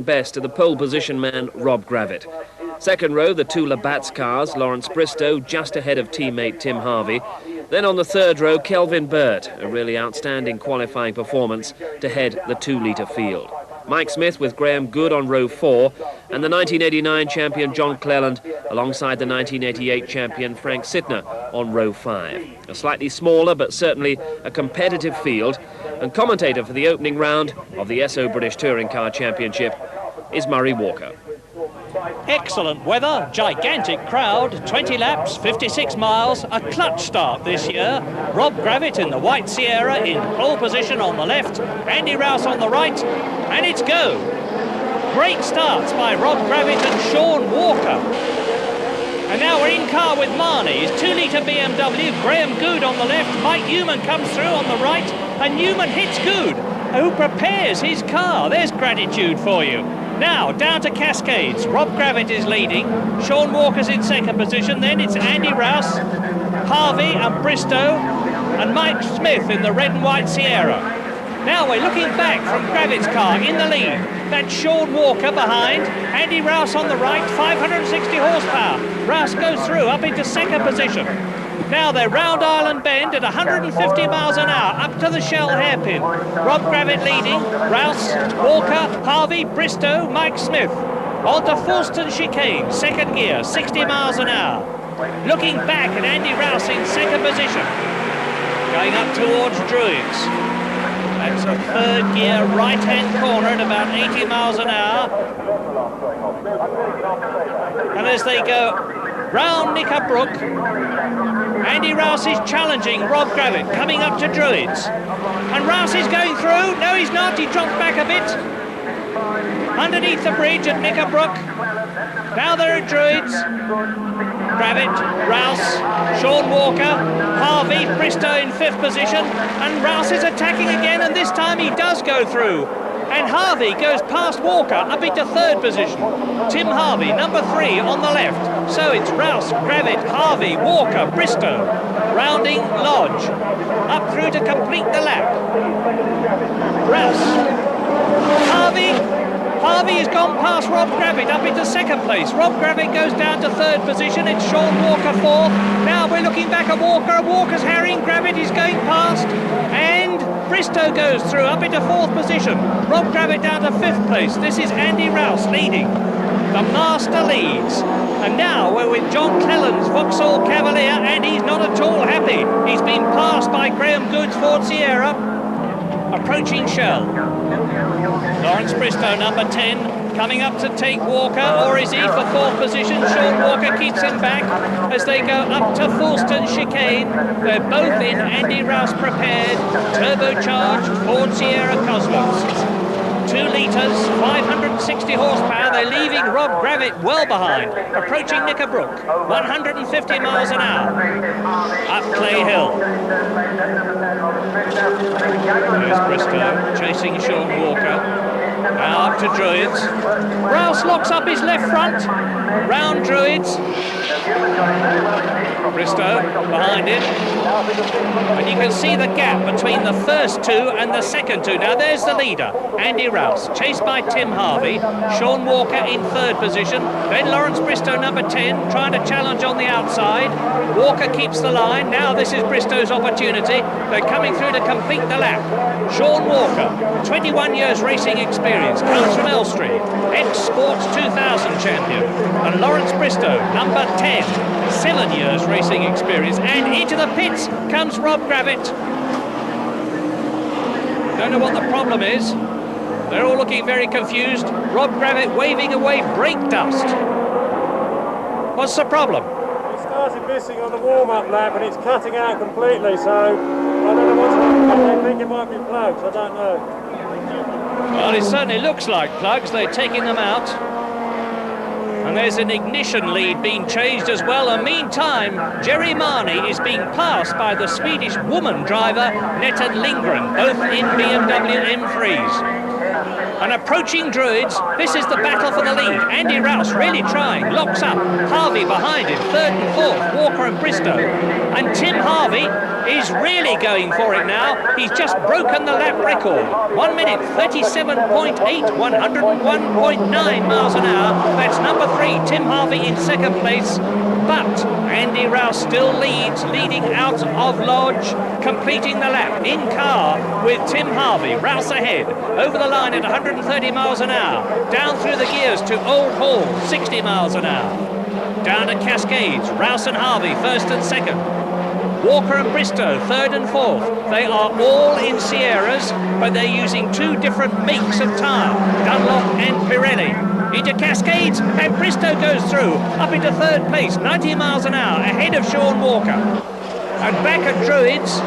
Best to the pole position man Rob Gravitt. Second row, the two Labatt's cars, Lawrence Bristow just ahead of teammate Tim Harvey. Then on the third row, Kelvin Burt, a really outstanding qualifying performance to head the 2-litre field. Mike Smith with Graham Good on row 4, and the 1989 champion John Cleland alongside the 1988 champion Frank Sittner on row 5. A slightly smaller but certainly a competitive field, and commentator for the opening round of the SO British Touring Car Championship is Murray Walker. Excellent weather, gigantic crowd, 20 laps, 56 miles, a clutch start this year. Rob Gravitt in the White Sierra in pole position on the left, Andy Rouse on the right, and it's go. Great starts by Rob Gravitt and Sean Walker. And now we're in car with Marnie, his 2-litre BMW, Graham Good on the left, Mike Newman comes through on the right, and Newman hits Good, who prepares his car. There's gratitude for you. Now, down to Cascades. Rob Gravitt is leading. Sean Walker's in second position. Then it's Andy Rouse, Harvey and Bristow, and Mike Smith in the red and white Sierra. Now we're looking back from Gravitt's car in the lead. That's Sean Walker behind. Andy Rouse on the right, 560 horsepower. Rouse goes through up into second position. Now they're round Island Bend at 150 miles an hour, up to the Shell hairpin. Rob Gravitt leading, Rouse, Walker, Harvey, Bristow, Mike Smith. On to Fulston Chicane, second gear, 60 miles an hour. Looking back at Andy Rouse in second position. Going up towards Druids. That's a third gear, right-hand corner at about 80 miles an hour. And as they go round Knickerbrook, Andy Rouse is challenging Rob Gravitt, coming up to Druids. And Rouse is going through. No, he's not. He dropped back a bit. Underneath the bridge at Knickerbrook. Now they're at Druids. Gravitt, Rouse, Sean Walker, Harvey, Bristow in fifth position. And Rouse is attacking again, and this time he does go through. And Harvey goes past Walker up into third position. Tim Harvey, number 3 on the left. So it's Rouse, Gravitt, Harvey, Walker, Bristow, rounding Lodge, up through to complete the lap. Rouse, Harvey has gone past Rob Gravitt up into second place. Rob Gravitt goes down to third position. It's Sean Walker fourth. Now we're looking back at Walker. Walker's harrying Gravitt. He's going past. And Bristow goes through up into fourth position. Rob Gravitt down to fifth place. This is Andy Rouse leading. The master leads. And now we're with John Cleland's Vauxhall Cavalier, and he's not at all happy. He's been passed by Graham Good's Ford Sierra, approaching Shell. Lawrence Bristow, number 10, coming up to take Walker, or is he for fourth position? Sean Walker keeps him back as they go up to Fulston Chicane. They're both in Andy Rouse prepared, turbocharged Ford Sierra Cosmos. 2 litres, 560 horsepower. They're leaving Rob Gravitt well behind, approaching Knickerbrook, 150 miles an hour, up Clay Hill. There's Bristow chasing Sean Walker. Now up to Druids. Rouse locks up his left front, round Druids. Bristow behind him. And you can see the gap between the first 2 and the second 2. Now there's the leader, Andy Rouse, chased by Tim Harvey. Sean Walker in third position. Then Lawrence Bristow, number 10, trying to challenge on the outside. Walker keeps the line. Now this is Bristow's opportunity. They're coming through to complete the lap. Sean Walker, 21 years racing experience, comes from Elstree, ex-Sports 2000 champion. And Lawrence Bristow, number 10, 7 years racing experience. And into the pits comes Rob Gravitt. Don't know what the problem is. They're all looking very confused. Rob Gravitt waving away brake dust. What's the problem? It started missing on the warm-up lap and it's cutting out completely, so I don't know what's happening. They think it might be plugs, I don't know. Well, it certainly looks like plugs. They're taking them out. And there's an ignition lead being changed as well. And meantime, Jerry Marnie is being passed by the Swedish woman driver, Netta Lindgren, both in BMW M3s. And approaching Druids, this is the battle for the lead. Andy Rouse really trying, locks up. Harvey behind him, third and fourth, Walker and Bristow. And Tim Harvey is really going for it now. He's just broken the lap record. 1 minute 37.8, 101.9 miles an hour. That's number 3, Tim Harvey in second place. But Andy Rouse still leading out of Lodge, completing the lap in car with Tim Harvey. Rouse ahead, over the line at 130 miles an hour. Down through the gears to Old Hall, 60 miles an hour. Down to Cascades, Rouse and Harvey, first and second. Walker and Bristow, third and fourth. They are all in Sierras, but they're using 2 different makes of tyre, Dunlop and Pirelli. Into Cascades, and Bristow goes through, up into third place, 90 miles an hour, ahead of Sean Walker. And back at Druids,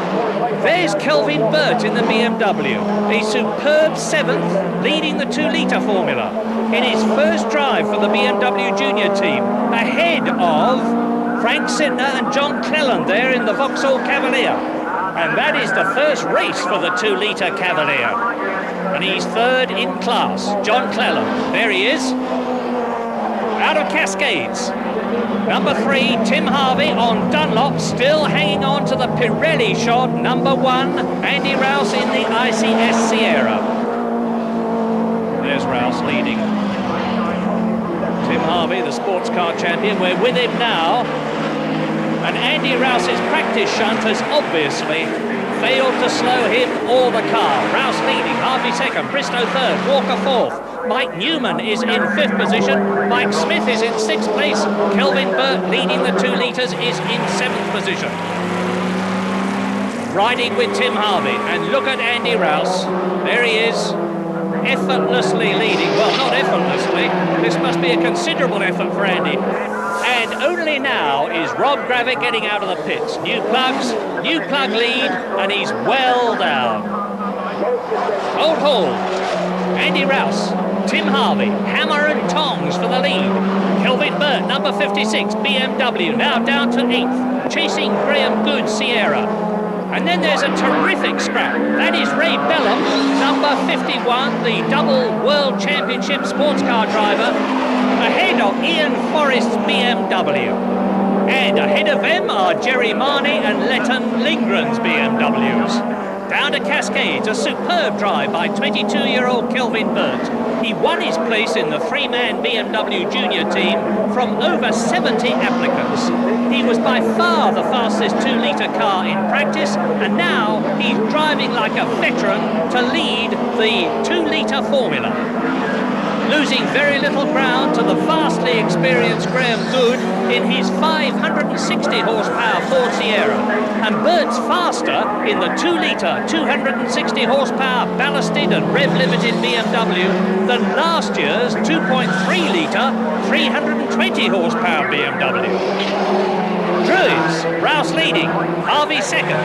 there's Kelvin Burt in the BMW, a superb 7th, leading the 2-litre formula in his first drive for the BMW Junior team, ahead of Frank Sidner and John Cleland there in the Vauxhall Cavalier. And that is the first race for the 2-litre Cavalier. And he's third in class, John Cleland. There he is. Out of Cascades. Number 3, Tim Harvey on Dunlop, still hanging on to the Pirelli shot. Number 1, Andy Rouse in the ICS Sierra. There's Rouse leading. Tim Harvey, the sports car champion, we're with him now. And Andy Rouse's practice shunt has obviously failed to slow him or the car. Rouse leading, Harvey second, Bristow third, Walker fourth. Mike Newman is in 5th position. Mike Smith is in 6th place. Kelvin Burt, leading the 2 litres, is in 7th position. Riding with Tim Harvey. And look at Andy Rouse. There he is, effortlessly leading. Well, not effortlessly. This must be a considerable effort for Andy. And only now is Rob Gravitt getting out of the pits. New plugs, new plug lead, and he's well down. Old Hall, Andy Rouse, Tim Harvey, hammer and tongs for the lead. Kelvin Burt, number 56, BMW, now down to 8th, chasing Graham Good, Sierra. And then there's a terrific scrap. That is Ray Bellum, number 51, the double World Championship sports car driver, ahead of Ian Forrest's BMW. And ahead of them are Jerry Marney and Letton Lindgren's BMWs. Down to Cascades, a superb drive by 22-year-old Kelvin Burt. He won his place in the 3-man BMW Junior team from over 70 applicants. He was by far the fastest 2-litre car in practice, and now he's driving like a veteran to lead the 2-litre formula. Losing very little ground to the vastly experienced Graham Good in his 560 horsepower Ford Sierra. And Burt's faster in the 2-litre, 260 horsepower ballasted and rev-limited BMW than last year's 2.3-litre, 320 horsepower BMW. Druids, Rouse leading, Harvey second.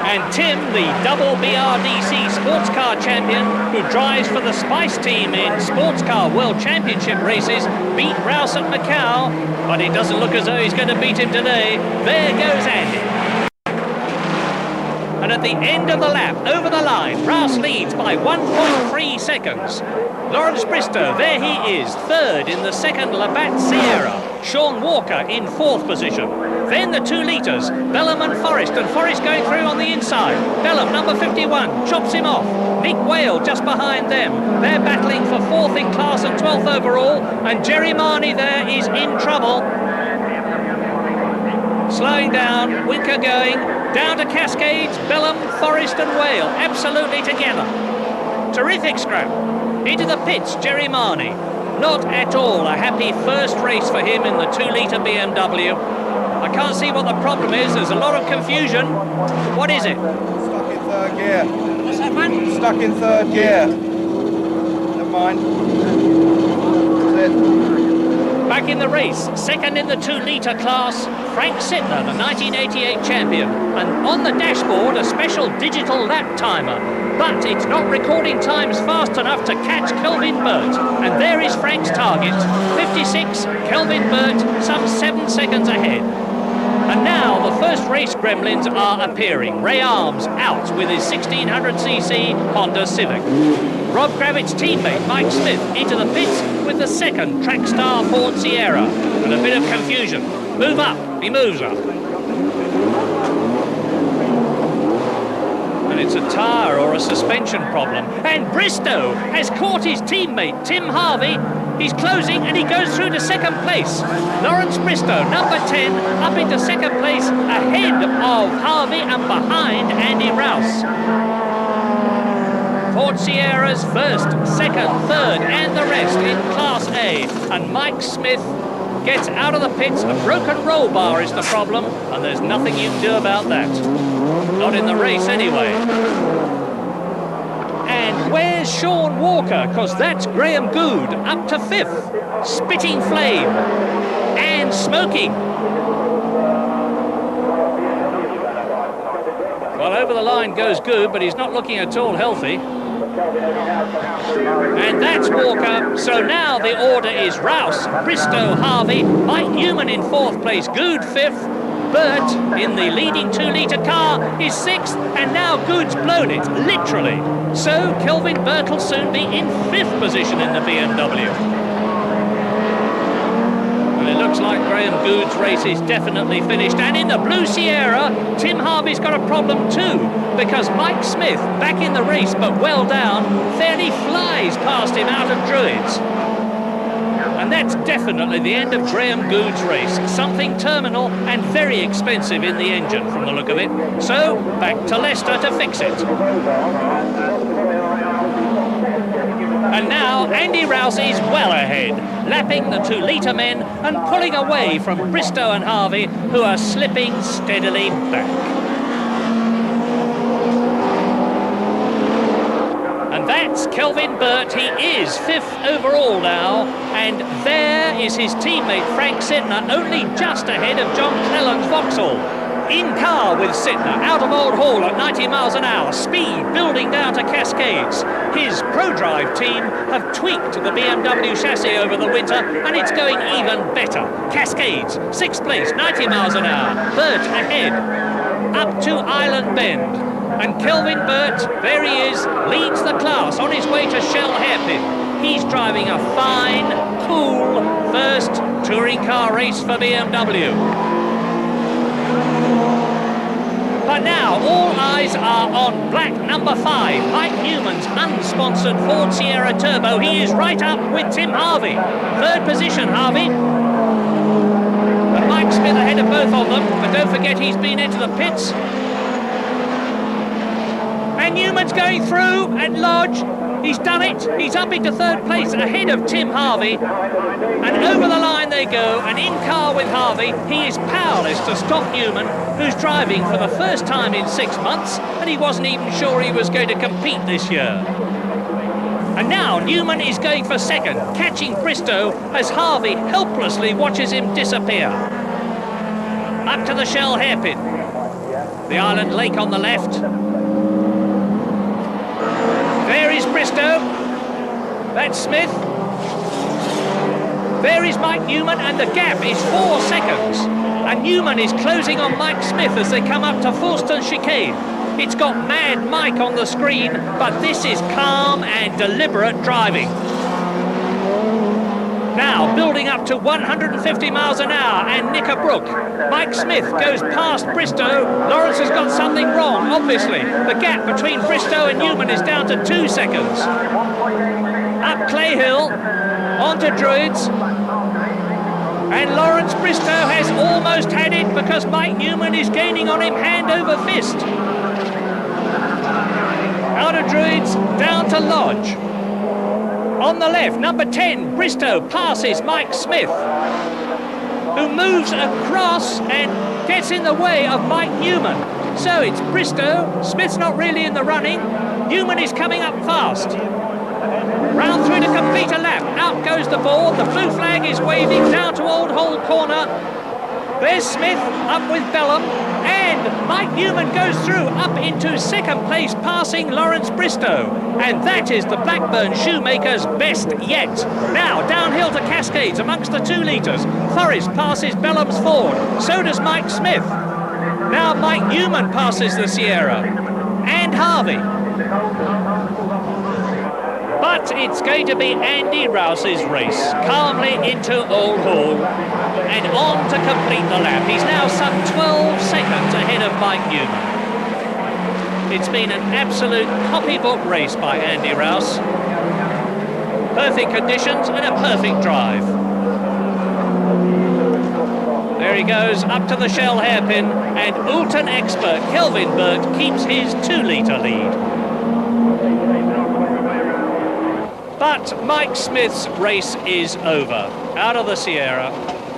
And Tim, the double BRDC sports car champion who drives for the Spice team in sports car world championship races, beat Rouse at Macau, but it doesn't look as though he's going to beat him today. There goes Andy. And at the end of the lap, over the line, Rouse leads by 1.3 seconds. Lawrence Bristow, there he is, third in the second Labatt Sierra. Sean Walker in 4th position. Then the 2 litres, Bellum and Forrest going through on the inside. Bellum, number 51, chops him off. Nick Whale just behind them. They're battling for 4th in class and 12th overall, and Jerry Marney there is in trouble. Slowing down, Winker going, down to Cascades, Bellum, Forrest and Whale, absolutely together. Terrific scrap. Into the pits, Jerry Marney. Not at all a happy first race for him in the 2-litre BMW. I can't see what the problem is. There's a lot of confusion. What is it? Stuck in 3rd gear. What's that, man? Stuck in 3rd gear. Never mind. That's it. Back in the race, second in the 2-litre class, Frank Sidner, the 1988 champion. And on the dashboard, a special digital lap timer. But it's not recording times fast enough to catch Kelvin Burt. And there is Frank's target, 56, Kelvin Burt, some 7 seconds ahead. And now the first race gremlins are appearing. Ray Arms out with his 1600cc Honda Civic. Rob Gravitt's teammate Mike Smith into the pits with the second Trackstar Ford Sierra. And a bit of confusion. Move up, he moves up. And it's a tyre or a suspension problem. And Bristow has caught his teammate Tim Harvey. He's closing and he goes through to second place. Lawrence Bristow, number 10, up into second place, ahead of Harvey and behind Andy Rouse. Ford Sierras first, second, third, and the rest in Class A. And Mike Smith gets out of the pits. A broken roll bar is the problem, and there's nothing you can do about that. Not in the race anyway. And where's Sean Walker? Because that's Graham Good, up to 5th. Spitting flame and smoking. Well, over the line goes Good, but he's not looking at all healthy. And that's Walker. So now the order is Rouse, Bristow, Harvey, Mike Newman in 4th place, Good 5th. Burt in the leading 2-litre car is 6th, and now Good's blown it, literally. So Kelvin Burt will soon be in 5th position in the BMW. And it looks like Graham Good's race is definitely finished. And in the blue Sierra, Tim Harvey's got a problem too, because Mike Smith, back in the race but well down, fairly flies past him out of Druids. And that's definitely the end of Graham Good's race. Something terminal and very expensive in the engine from the look of it. So, back to Leicester to fix it. And now Andy Rouse is well ahead, lapping the 2-litre men and pulling away from Bristow and Harvey, who are slipping steadily back. That's Kelvin Burt. He is 5th overall now, and there is his teammate Frank Sidner, only just ahead of John Clellan's Vauxhall. In car with Sidner, out of Old Hall at 90 miles an hour, speed building down to Cascades. His ProDrive team have tweaked the BMW chassis over the winter, and it's going even better. Cascades, 6th place, 90 miles an hour. Burt ahead, up to Island Bend. And Kelvin Burt, there he is, leads the class on his way to Shell Hairpin. He's driving a fine, cool, first touring car race for BMW. But now, all eyes are on black number 5, Mike Newman's unsponsored Ford Sierra Turbo. He is right up with Tim Harvey. 3rd position, Harvey. And Mike Smith ahead of both of them, but don't forget he's been into the pits. And Newman's going through at Lodge. He's done it. He's up into 3rd place ahead of Tim Harvey. And over the line they go. And in car with Harvey, he is powerless to stop Newman, who's driving for the first time in 6 months. And he wasn't even sure he was going to compete this year. And now Newman is going for 2nd, catching Bristow as Harvey helplessly watches him disappear. Up to the Shell Hairpin. The Island Lake on the left. There is Bristow, that's Smith. There is Mike Newman, and the gap is 4 seconds. And Newman is closing on Mike Smith as they come up to Fulston Chicane. It's got Mad Mike on the screen, but this is calm and deliberate driving. Now, building up to 150 miles an hour, and Knickerbrook. Mike Smith goes past Bristow. Lawrence has got something wrong, obviously. The gap between Bristow and Newman is down to 2 seconds. Up Clay Hill, onto Druids. And Lawrence Bristow has almost had it because Mike Newman is gaining on him hand over fist. Out of Druids, down to Lodge. On the left, number 10, Bristow passes Mike Smith, who moves across and gets in the way of Mike Newman. So it's Bristow, Smith's not really in the running, Newman is coming up fast. Round through to complete a lap, out goes the ball, the blue flag is waving down to Old Hall Corner. There's Smith up with Bellham, and Mike Newman goes through up into second place, passing Lawrence Bristow. And that is the Blackburn Shoemakers' best yet. Now, downhill to Cascades amongst the 2 litres. Forrest passes Bellham's Ford, so does Mike Smith. Now Mike Newman passes the Sierra, and Harvey. But it's going to be Andy Rouse's race, calmly into Old Hall, and on to complete the lap. He's now some 12 seconds ahead of Mike Newman. It's been an absolute copybook race by Andy Rouse. Perfect conditions and a perfect drive. There he goes, up to the Shell hairpin, and Oulton expert Kelvin Burt keeps his 2-litre lead. But Mike Smith's race is over. Out of the Sierra,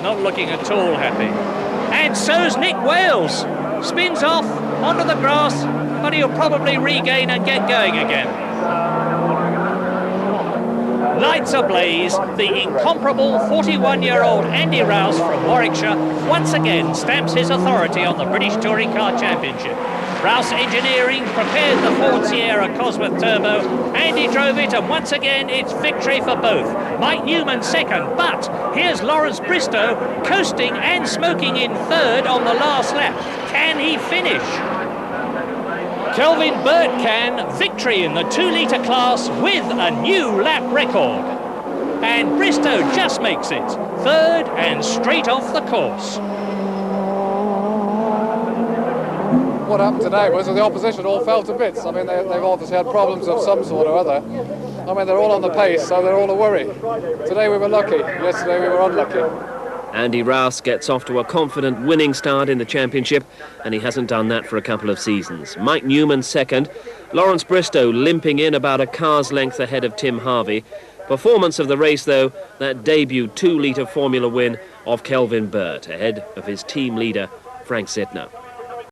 not looking at all happy. And so's Nick Wales. Spins off onto the grass, but he'll probably regain and get going again. Lights ablaze, the incomparable 41-year-old Andy Rouse from Warwickshire once again stamps his authority on the British Touring Car Championship. Rouse Engineering prepared the Ford Sierra Cosworth Turbo. Andy drove it, and once again it's victory for both. Mike Newman second, but here's Lawrence Bristow coasting and smoking in third on the last lap. Can he finish? Kelvin Burt can. Victory in the 2-litre class with a new lap record. And Bristow just makes it third and straight off the course. What happened today was that the opposition all fell to bits. I mean, they've obviously had problems of some sort or other. I mean, they're all on the pace, so they're all a worry. Today we were lucky. Yesterday we were unlucky. Andy Rouse gets off to a confident winning start in the championship, and he hasn't done that for a couple of seasons. Mike Newman second, Lawrence Bristow limping in about a car's length ahead of Tim Harvey. Performance of the race, though, that debut 2-litre Formula win of Kelvin Burt, ahead of his team leader, Frank Zitner.